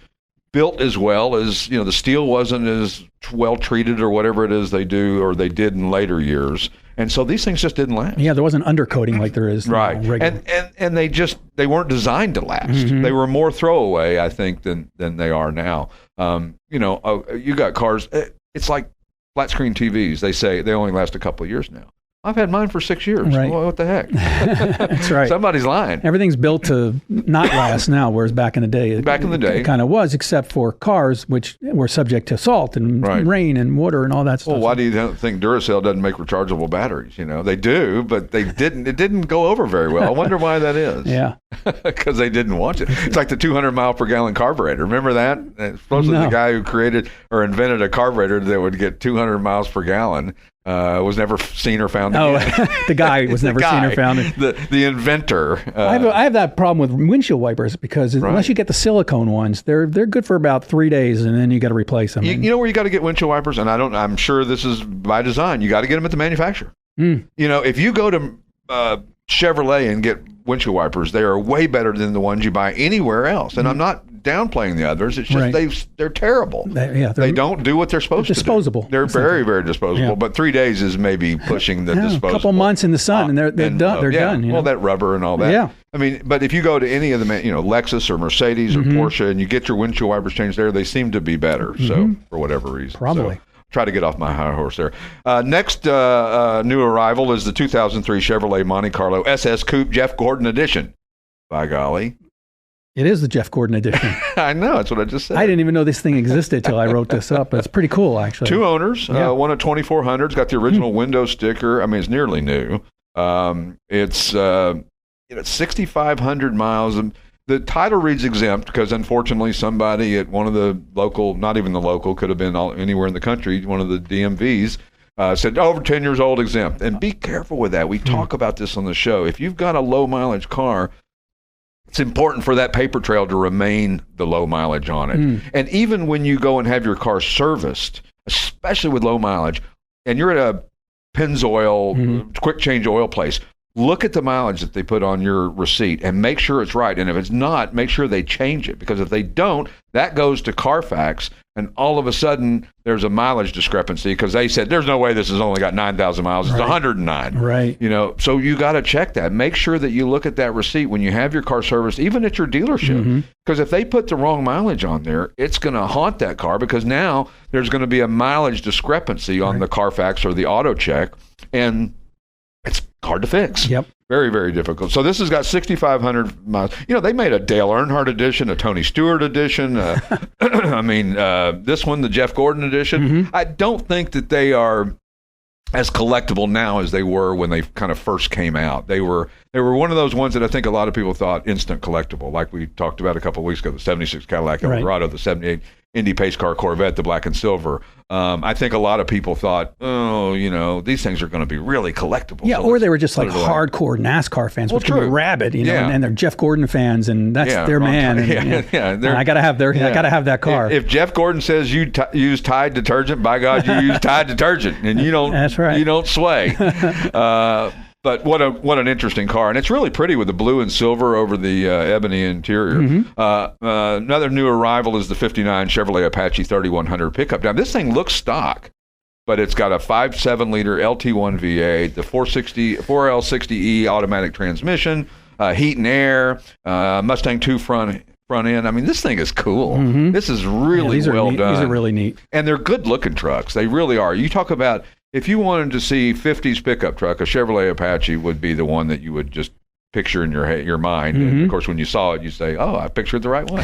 built as well as, the steel wasn't as well treated or whatever it is they do or they did in later years. And so these things just didn't last. Yeah, there wasn't undercoating like there is right. And they weren't designed to last. They were more throwaway, I think, than they are now. You got cars, it's like flat screen TVs. They say they only last a couple of years now. I've had mine for 6 years. Right. Well, what the heck? That's right. Somebody's lying. Everything's built to not last now, whereas back in the day, it kind of was, except for cars, which were subject to salt and rain and water and all that stuff. Well, why do you think Duracell doesn't make rechargeable batteries? They do, but they didn't. It didn't go over very well. I wonder why that is. Yeah. Because they didn't want it. It's like the 200 mile per gallon carburetor. Remember that? Supposedly the guy who created or invented a carburetor that would get 200 miles per gallon was never seen or found again. The guy was never seen or found. The inventor. I have that problem with windshield wipers because unless you get the silicone ones, they're good for about 3 days, and then you got to replace them. You know where you got to get windshield wipers, and I'm sure this is by design. You got to get them at the manufacturer. If you go to Chevrolet and get windshield wipers, they are way better than the ones you buy anywhere else. And I'm not downplaying the others. It's just they're terrible. They don't do what they're supposed to do. Disposable. They're very, very disposable. But 3 days is maybe pushing the disposable. A couple months in the sun, and they're done. They're done. Well, that rubber and all that. Yeah. I mean, but if you go to any of the, Lexus or Mercedes or Porsche, and you get your windshield wipers changed there, they seem to be better. So for whatever reason, probably. So, try to get off my high horse there. Next new arrival is the 2003 Chevrolet Monte Carlo SS Coupe Jeff Gordon Edition. By golly. It is the Jeff Gordon edition. I know. That's what I just said. I didn't even know this thing existed till I wrote this up. It's pretty cool, actually. 2 owners. One of 2400s. Got the original window sticker. I mean, it's nearly new. It's 6,500 miles. The title reads exempt because, unfortunately, somebody at one of the local, not even the local, could have been anywhere in the country, one of the DMVs, said, over 10 years old, exempt. And be careful with that. We talk about this on the show. If you've got a low mileage car, it's important for that paper trail to remain the low mileage on it. And even when you go and have your car serviced, especially with low mileage, and you're at a Pennzoil quick change oil place, look at the mileage that they put on your receipt and make sure it's right. And if it's not, make sure they change it, because if they don't, that goes to Carfax, and all of a sudden there's a mileage discrepancy because they said there's no way this has only got 9,000 miles. It's 109. Right. So you got to check that. Make sure that you look at that receipt when you have your car serviced, even at your dealership, because if they put the wrong mileage on there, it's going to haunt that car, because now there's going to be a mileage discrepancy on the Carfax or the auto check, and it's hard to fix. Yep. Very, very difficult. So this has got 6,500 miles. They made a Dale Earnhardt edition, a Tony Stewart edition. This one, the Jeff Gordon edition. I don't think that they are as collectible now as they were when they kind of first came out. They were one of those ones that I think a lot of people thought instant collectible, like we talked about a couple of weeks ago, the 76 Cadillac Eldorado, the 78 Indy Pace Car Corvette, the black and silver. I think a lot of people thought, these things are going to be really collectible. Yeah, so or they were just like hardcore NASCAR fans, which can be rabid, and they're Jeff Gordon fans, and that's their man. And I got to have I got to have that car. If Jeff Gordon says you use Tide detergent, by God, you use Tide detergent, and you don't. That's right. You don't sway. But what an interesting car, and it's really pretty with the blue and silver over the ebony interior. Another new arrival is the '59 Chevrolet Apache 3100 pickup. Now this thing looks stock, but it's got a 5.7 liter LT1 V8, the 4L60E automatic transmission, heat and air, Mustang 2 front end. I mean, this thing is cool. This is really well done. These are really neat, and they're good looking trucks. They really are. You talk about, if you wanted to see 50s pickup truck, a Chevrolet Apache would be the one that you would just picture in your mind. And of course, when you saw it, you say, "Oh, I pictured the right one."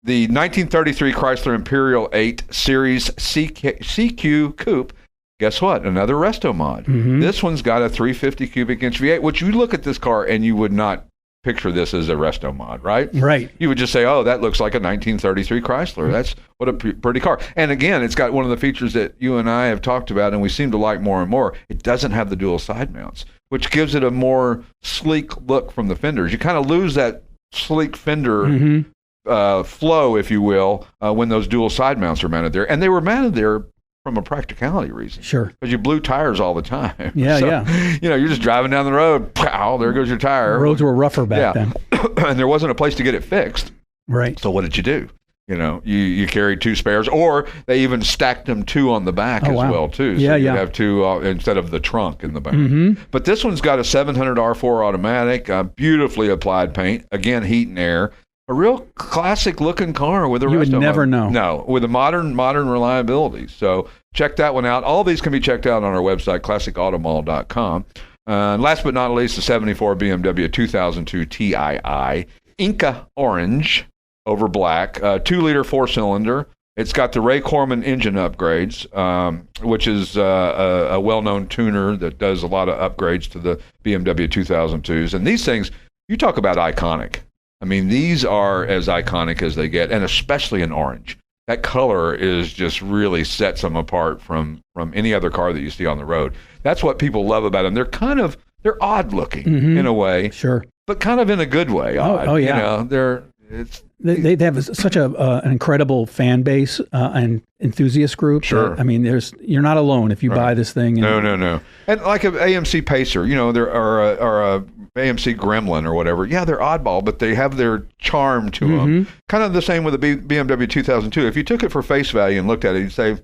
The 1933 Chrysler Imperial 8 Series CQ Coupe. Guess what? Another resto mod. This one's got a 350 cubic inch V8, which you look at this car and you would not picture this as a resto mod, right? Right. You would just say, "Oh, that looks like a 1933 Chrysler. That's what a pretty car." And again, it's got one of the features that you and I have talked about, and we seem to like more and more. It doesn't have the dual side mounts, which gives it a more sleek look from the fenders. You kind of lose that sleek fender flow, if you will, when those dual side mounts are mounted there. And they were mounted there from a practicality reason. Sure. Because you blew tires all the time. Yeah. You're just driving down the road, pow, there goes your tire. Roads were rougher back then. And there wasn't a place to get it fixed. Right. So what did you do? You carried two spares, or they even stacked them two on the back well, too. So you have two instead of the trunk in the back. But this one's got a 700 R4 automatic, beautifully applied paint, again, heat and air. A real classic-looking car with a resto mod. You would never know. No, with a modern reliability. So check that one out. All these can be checked out on our website, classicautomall.com. Last but not least, the 74 BMW 2002 TII, Inca Orange over black, 2-liter 4-cylinder. It's got the Ray Corman engine upgrades, which is a well-known tuner that does a lot of upgrades to the BMW 2002s. And these things, you talk about iconic. I mean, these are as iconic as they get, and especially in orange. That color is just really sets them apart from any other car that you see on the road. That's what people love about them. They're odd looking in a way, sure, but kind of in a good way. Odd. Oh yeah, they have such an incredible fan base and enthusiast group. Sure, I mean, you're not alone if you buy this thing. No. And like an AMC Pacer, there are a AMC Gremlin or whatever. Yeah, they're oddball, but they have their charm to them. Kind of the same with the BMW 2002. If you took it for face value and looked at it, you'd say,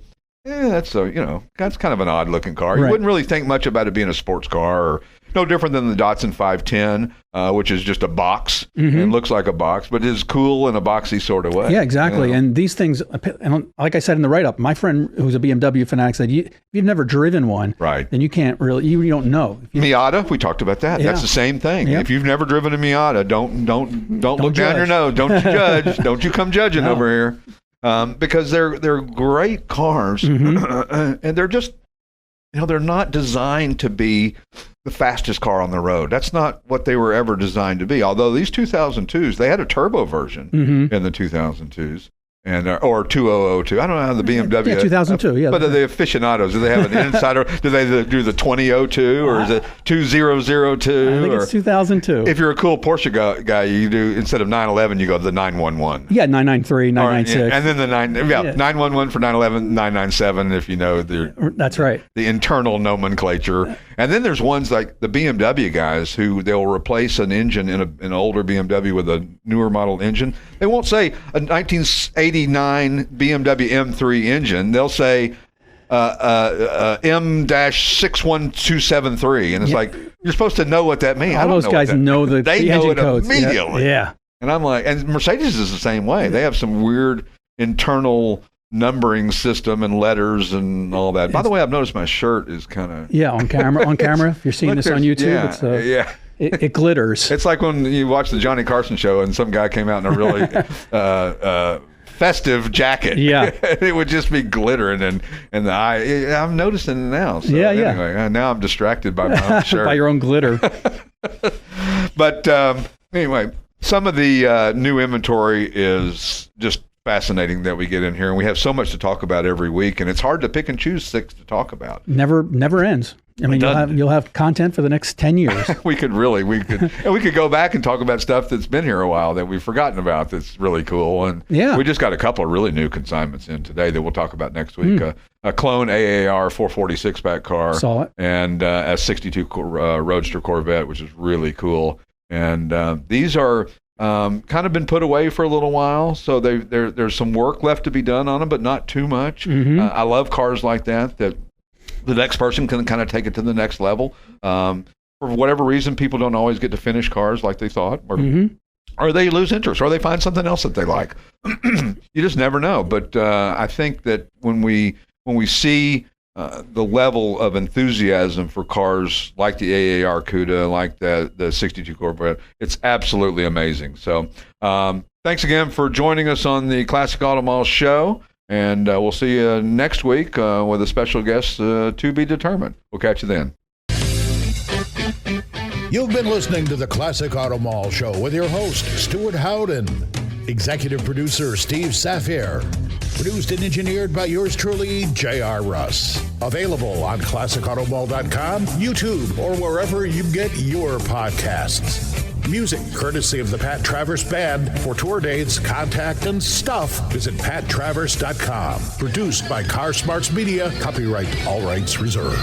that's kind of an odd looking car. You wouldn't really think much about it being a sports car, or no different than the Datsun 510, which is just a box and looks like a box, but is cool in a boxy sort of way. Yeah, exactly. And these things, and like I said in the write-up, my friend who's a BMW fanatic said, if you've never driven one, then you can't really, you don't know. Miata, we talked about that. That's the same thing. Yep. If you've never driven a Miata, don't look down your nose. Don't you judge. Don't you come judging over here. Because they're great cars, and they're just, they're not designed to be the fastest car on the road. That's not what they were ever designed to be. Although these 2002s, they had a turbo version in the 2002s. And or 2002. I don't know how the BMW. Yeah, 2002. Yeah. But the aficionados, do they have an insider? Do they do the 2002 or is it 2002? I think it's 2002. If you're a cool Porsche guy, you do, instead of 911, you go to the 911. Yeah, 993, 996. And then the 911 for 911, 997. If you know the. That's right. The internal nomenclature. And then there's ones like the BMW guys who they'll replace an engine in an older BMW with a newer model engine. They won't say a 1989 BMW M3 engine. They'll say M-61273, and it's like, you're supposed to know what that means. All those guys know the engine codes immediately. Yeah. And I'm like, and Mercedes is the same way. They have some weird internal numbering system and letters and all that. By the way, I've noticed my shirt is kind of on camera. If you're seeing this on YouTube, it glitters. It's like when you watch the Johnny Carson show and some guy came out in a really festive jacket. Yeah, it would just be glittering and the eye. I'm noticing it now. So anyway, now I'm distracted by my own shirt. By your own glitter. But anyway, some of the new inventory is just fascinating that we get in here, and we have so much to talk about every week, and it's hard to pick and choose 6 to talk about. Never ends. I mean, you'll have content for the next 10 years. we could go back and talk about stuff that's been here a while that we've forgotten about. That's really cool, and we just got a couple of really new consignments in today that we'll talk about next week. A clone AAR 446 back car, saw it, and a 62 Roadster Corvette, which is really cool. And these are kind of been put away for a little while, so there's some work left to be done on them, but not too much. I love cars like that the next person can kind of take it to the next level. For whatever reason, people don't always get to finish cars like they thought, or they lose interest, or they find something else that they like. You just never know. But I think that when we see the level of enthusiasm for cars like the AAR CUDA, like the 62 Corvette, it's absolutely amazing. So thanks again for joining us on the Classic Auto Mall show, and we'll see you next week with a special guest to be determined. We'll catch you then. You've been listening to the Classic Auto Mall show with your host, Stuart Howden, executive producer Steve Safier, produced and engineered by yours truly, J.R. Russ. Available on ClassicAutomall.com, YouTube, or wherever you get your podcasts. Music courtesy of the Pat Travers Band. For tour dates, contact, and stuff, visit PatTravers.com. Produced by Car Smarts Media. Copyright all rights reserved.